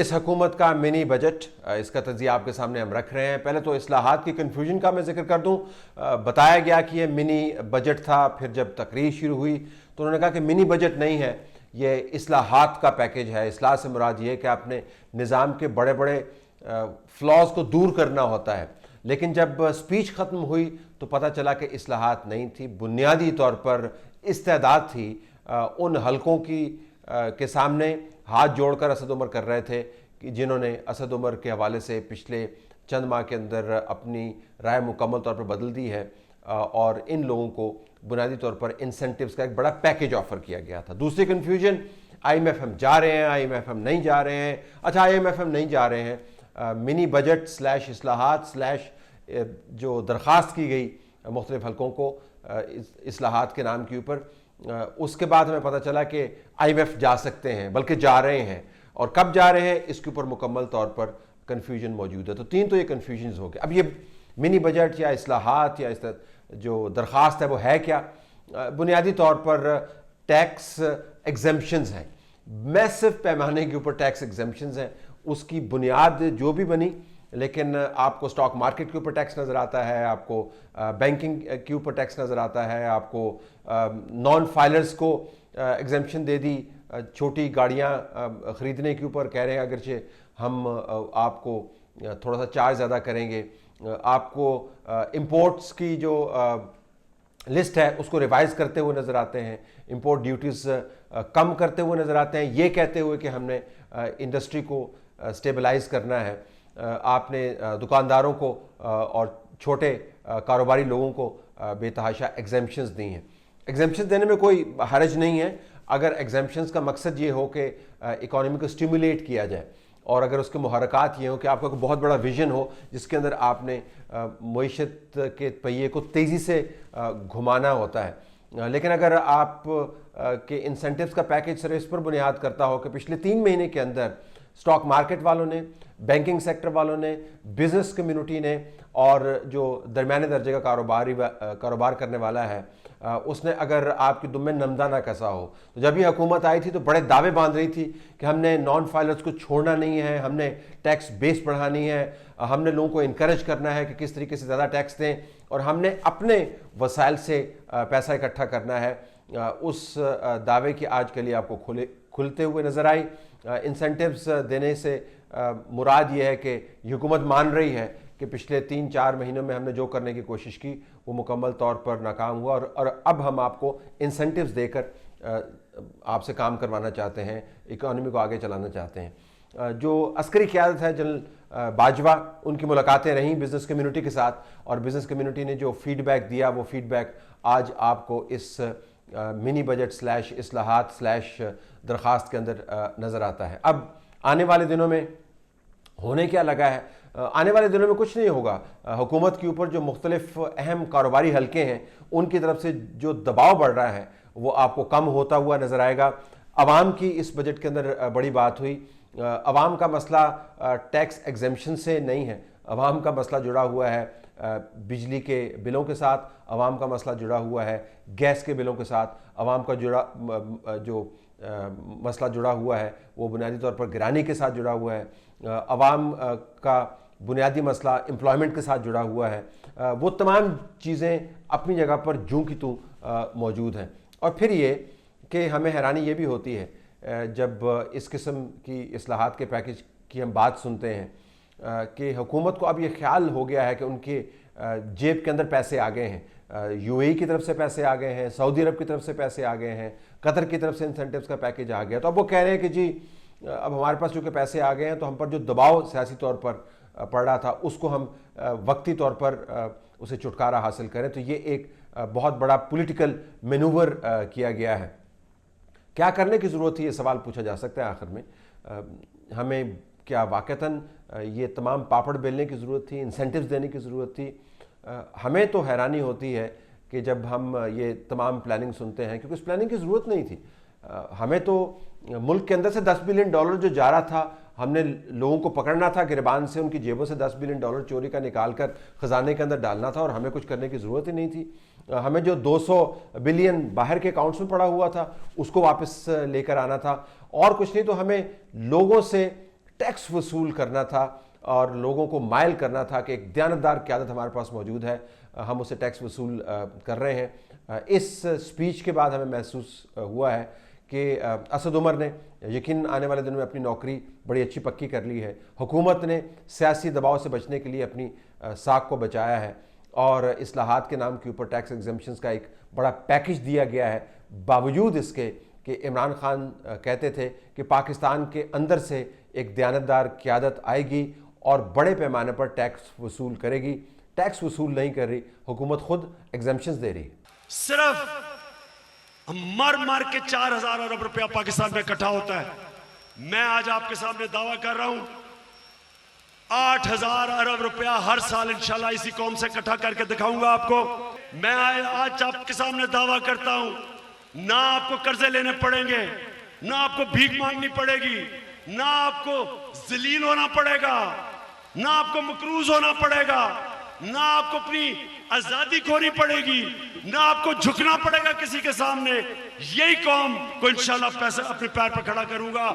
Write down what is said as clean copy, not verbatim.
इस हुकूमत का मिनी बजट, इसका तजिया आपके सामने हम रख रहे हैं। पहले तो इस्लाहात की कन्फ्यूजन का मैं जिक्र कर दूं। बताया गया कि ये मिनी बजट था, फिर जब तकरीर शुरू हुई तो उन्होंने कहा कि मिनी बजट नहीं है, ये इस्लाहात का पैकेज है। इस्लाह से मुराद ये है कि आपने निज़ाम के बड़े बड़े फ्लॉज को दूर करना होता है। लेकिन जब स्पीच ख़त्म हुई तो पता चला कि इस्लाहात नहीं थी, बुनियादी तौर पर इस्तेदाद थी उन हलकों की के सामने हाथ जोड़कर असद उमर कर रहे थे कि जिन्होंने असद उमर के हवाले से पिछले चंद माह के अंदर अपनी राय मुकम्मल तौर पर बदल दी है और इन लोगों को बुनियादी तौर पर इंसेंटिव्स का एक बड़ा पैकेज ऑफर किया गया था। दूसरी कन्फ्यूजन, IMF हम जा रहे हैं, IMF हम नहीं जा रहे हैं। अच्छा, IMF हम नहीं जा रहे हैं, मिनी बजट स्लैश इस्लाहात स्लैश जो दरख्वास्त की गई मुख्तलिफ हलकों को इस्लाहात के नाम के ऊपर, उसके बाद हमें पता चला कि IMF जा सकते हैं, बल्कि जा रहे हैं। और कब जा रहे हैं इसके ऊपर मुकम्मल तौर पर कन्फ्यूजन मौजूद है। तो तीन तो ये कन्फ्यूजन हो गए। अब ये मिनी बजट या इस्लाहात या इस जो दरख्वास्त है वो है क्या? बुनियादी तौर पर टैक्स एग्जेम्पशंस हैं, मैसिव पैमाने के ऊपर टैक्स एग्जेम्पशंस हैं। उसकी बुनियाद जो भी बनी, लेकिन आपको स्टॉक मार्केट के ऊपर टैक्स नज़र आता है, आपको बैंकिंग के ऊपर टैक्स नज़र आता है, आपको नॉन फाइलर्स को एग्जेम्पशन दे दी, छोटी गाड़ियाँ ख़रीदने के ऊपर कह रहे हैं अगरचे हम आपको थोड़ा सा चार्ज ज़्यादा करेंगे। आपको इंपोर्ट्स की जो लिस्ट है उसको रिवाइज़ करते हुए नज़र आते हैं, इंपोर्ट ड्यूटीज़ कम करते हुए नज़र आते हैं, ये कहते हुए कि हमने इंडस्ट्री को स्टेबलाइज करना है। आपने दुकानदारों को और छोटे कारोबारी लोगों को बेतहाशा एग्जेम्पशंस दी हैं। एग्जेम्पशंस देने में कोई हर्ज नहीं है अगर एग्जेम्पशंस का मकसद ये हो कि इकॉनमी को स्टिमुलेट किया जाए, और अगर उसके मुहरकात ये हो कि आपका कोई बहुत बड़ा विजन हो जिसके अंदर आपने मईशत के पहिए को तेज़ी से घुमाना होता है। लेकिन अगर आप के इंसेंटिव्स का पैकेज सिर्फ इस पर बुनियाद करता हो कि पिछले 3 महीने के अंदर स्टॉक मार्केट वालों ने, बैंकिंग सेक्टर वालों ने, बिजनेस कम्युनिटी ने और जो दरमियाने दर्जे का कारोबार करने वाला है उसने अगर आपकी दुम में नमदा ना कसा हो। तो जब ये हुकूमत आई थी तो बड़े दावे बांध रही थी कि हमने नॉन फाइलर्स को छोड़ना नहीं है, हमने टैक्स बेस बढ़ानी है, हमने लोगों को इनकरेज करना है कि किस तरीके से ज़्यादा टैक्स दें, और हमने अपने वसाइल से पैसा इकट्ठा करना है। उस दावे की आज के लिए आपको खुलते हुए नज़र आई। इंसेंटिव्स देने से मुराद ये है कि हुकूमत मान रही है कि पिछले 3-4 महीनों में हमने जो करने की कोशिश की वो मुकम्मल तौर पर नाकाम हुआ, और अब हम आपको इंसेंटिव्स देकर आपसे काम करवाना चाहते हैं, इकॉनमी को आगे चलाना चाहते हैं। जो अस्करी क़यादत है जनरल बाजवा, उनकी मुलाकातें रहीं बिज़नेस कम्युनिटी के साथ, और बिज़नेस कम्युनिटी ने जो फीडबैक दिया वो फीडबैक आज आपको इस मिनी बजट स्लैश इस्लाहात स्लैश दरख्वास्त के अंदर नज़र आता है। अब आने वाले दिनों में होने क्या लगा है? आने वाले दिनों में कुछ नहीं होगा। हुकूमत के ऊपर जो मुख्तलिफ अहम कारोबारी हलके हैं उनकी तरफ से जो दबाव बढ़ रहा है वो आपको कम होता हुआ नज़र आएगा। अवाम की इस बजट के अंदर बड़ी बात हुई। अवाम का मसला टैक्स एग्जेम्पशन से नहीं है, अवाम का मसला जुड़ा हुआ है बिजली के बिलों के साथ, अवाम का मसला जुड़ा हुआ है गैस के बिलों के साथ, अवाम का मसला जुड़ा हुआ है वो बुनियादी तौर पर गिरानी के साथ जुड़ा हुआ है, अवाम का बुनियादी मसला एम्प्लॉयमेंट के साथ जुड़ा हुआ है। वो तमाम चीज़ें अपनी जगह पर जूं की तूं मौजूद हैं। और फिर ये कि हमें हैरानी ये भी होती है जब इस किस्म की इस्लाहात के पैकेज की हम बात सुनते हैं कि हुकूमत को अब ये ख्याल हो गया है कि उनके जेब के अंदर पैसे आ गए हैं, UAE की तरफ से पैसे आ गए हैं, सऊदी अरब की तरफ से पैसे आ गए हैं, कतर की तरफ से इंसेंटिव्स का पैकेज आ गया। तो अब वो कह रहे हैं कि जी अब हमारे पास चूँकि पैसे आ गए हैं तो हम पर जो दबाव सियासी तौर पर पड़ रहा था उसको हम वक्ती तौर पर उसे छुटकारा हासिल करें। तो ये एक बहुत बड़ा पॉलिटिकल मैनूवर किया गया है। क्या करने की ज़रूरत थी, ये सवाल पूछा जा सकता है आखिर में। हमें क्या वाक़तन ये तमाम पापड़ बेलने की ज़रूरत थी, इंसेंटिव्स देने की ज़रूरत थी? हमें तो हैरानी होती है कि जब हम ये तमाम प्लानिंग सुनते हैं, क्योंकि उस प्लानिंग की ज़रूरत नहीं थी। हमें तो मुल्क के अंदर से $10 बिलियन जो जा रहा था, हमने लोगों को पकड़ना था गिरबान से, उनकी जेबों से $10 बिलियन चोरी का निकाल कर ख़जाने के अंदर डालना था, और हमें कुछ करने की ज़रूरत ही नहीं थी। हमें जो 200 बिलियन बाहर के अकाउंट्स में पड़ा हुआ था उसको वापस लेकर आना था, और कुछ नहीं। तो हमें लोगों से टैक्स वसूल करना था और लोगों को माइल करना था कि एक दयानतदार क़यादत हमारे पास मौजूद है, हम उसे टैक्स वसूल कर रहे हैं। इस स्पीच के बाद हमें महसूस हुआ है कि असद उमर ने यकीन आने वाले दिनों में अपनी नौकरी बड़ी अच्छी पक्की कर ली है। हुकूमत ने सियासी दबाव से बचने के लिए अपनी साख को बचाया है और इस्लाहात के नाम के ऊपर टैक्स एग्जम्पशंस का एक बड़ा पैकेज दिया गया है, बावजूद इसके कि इमरान खान कहते थे कि पाकिस्तान के अंदर से एक दयानतदार क़यादत आएगी और बड़े पैमाने पर टैक्स वसूल करेगी। टैक्स वसूल नहीं कर रही, हुकूमत खुद एग्जम्पशंस दे रही है। सिर्फ मर मर के 4,000 अरब रुपया पाकिस्तान में इकट्ठा होता है। मैं आज आपके सामने दावा कर रहा हूं 8,000 अरब रुपया हर साल इंशाल्लाह इसी कौम से इकट्ठा करके दिखाऊंगा आपको। मैं आज आपके सामने दावा करता हूं, ना आपको कर्जे लेने पड़ेंगे, ना आपको भीख मांगनी पड़ेगी, ना आपको जलील होना पड़ेगा, ना आपको मकरूज होना पड़ेगा, ना आपको अपनी आजादी खोनी पड़ेगी, ना आपको झुकना पड़ेगा किसी के सामने। यही कौम को इंशाल्लाह पैसे अपने पैर पर खड़ा करूंगा।